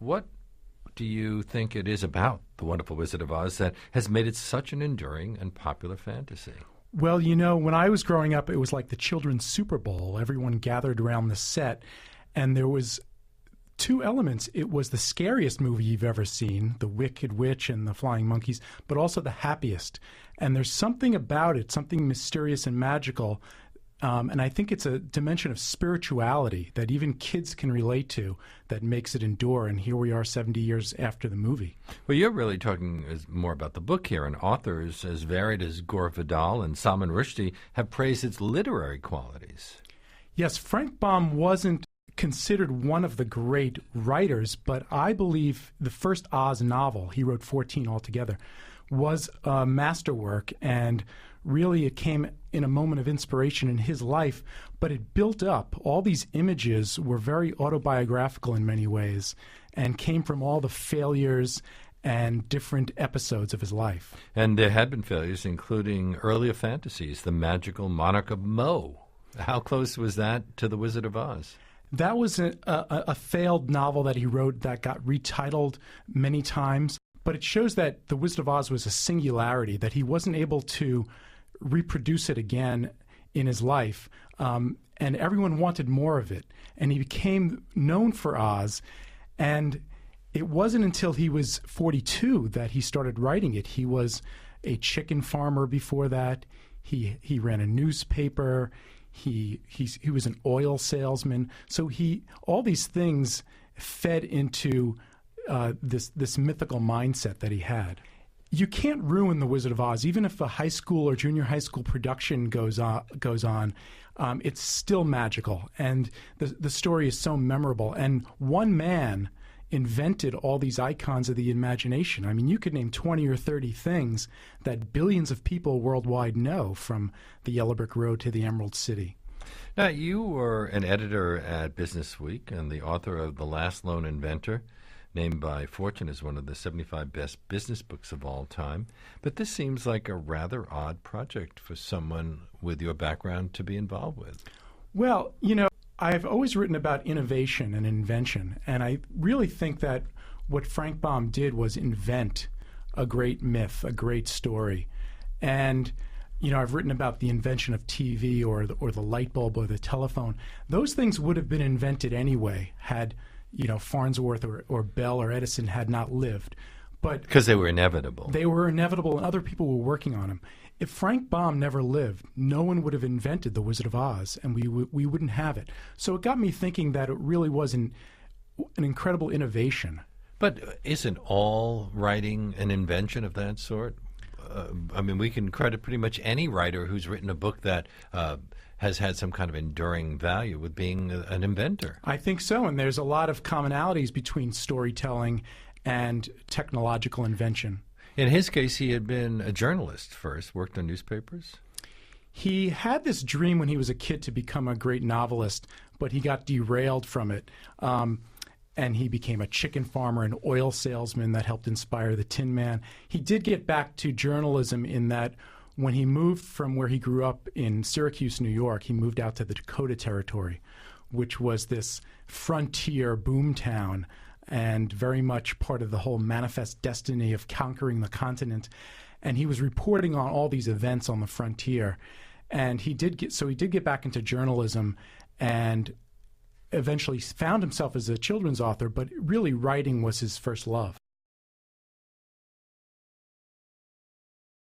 What do you think it is about The Wonderful Wizard of Oz that has made it such an enduring and popular fantasy? Well, when I was growing up, it was like the children's Super Bowl. Everyone gathered around the set, and there was two elements. It was the scariest movie you've ever seen, The Wicked Witch and the Flying Monkeys, but also the happiest. And there's something about it, something mysterious and magical, and I think it's a dimension of spirituality that even kids can relate to that makes it endure. And here we are 70 years after the movie. Well, you're really talking more about the book here, and authors as varied as Gore Vidal and Salman Rushdie have praised its literary qualities. Yes, Frank Baum wasn't considered one of the great writers, but I believe the first Oz novel, he wrote 14 altogether, was a masterwork, and really it came in a moment of inspiration in his life, but it built up. All these images were very autobiographical in many ways and came from all the failures and different episodes of his life. And there had been failures, including earlier fantasies, The Magical Monarch of Mo. How close was that to The Wizard of Oz? That was a failed novel that he wrote that got retitled many times. But it shows that The Wizard of Oz was a singularity, that he wasn't able to reproduce it again in his life. And everyone wanted more of it. And he became known for Oz. And it wasn't until he was 42 that he started writing it. He was a chicken farmer before that. He ran a newspaper. He was an oil salesman. So all these things fed into this mythical mindset that he had. You can't ruin The Wizard of Oz, even if a high school or junior high school production goes on. It's still magical, and the story is so memorable. And one man invented all these icons of the imagination. I mean, you could name 20 or 30 things that billions of people worldwide know, from the Yellow Brick Road to the Emerald City. Now, you were an editor at Business Week and the author of The Last Lone Inventor, named by Fortune as one of the 75 best business books of all time. But this seems like a rather odd project for someone with your background to be involved with. Well, I've always written about innovation and invention, and I really think that what Frank Baum did was invent a great myth, a great story. And I've written about the invention of TV or the light bulb or the telephone. Those things would have been invented anyway had Farnsworth or Bell or Edison had not lived. But because they were inevitable. They were inevitable, and other people were working on them. If Frank Baum never lived, no one would have invented The Wizard of Oz, and we wouldn't have it. So it got me thinking that it really was an incredible innovation. But isn't all writing an invention of that sort? We can credit pretty much any writer who's written a book that has had some kind of enduring value with being an inventor. I think so, and there's a lot of commonalities between storytelling and technological invention. In his case, he had been a journalist first, worked on newspapers. He had this dream when he was a kid to become a great novelist, but he got derailed from it. And he became a chicken farmer, an oil salesman that helped inspire the Tin Man. He did get back to journalism in that when he moved from where he grew up in Syracuse, New York, he moved out to the Dakota Territory, which was this frontier boom town and very much part of the whole manifest destiny of conquering the continent. And he was reporting on all these events on the frontier. And he did get back into journalism and eventually found himself as a children's author, but really writing was his first love.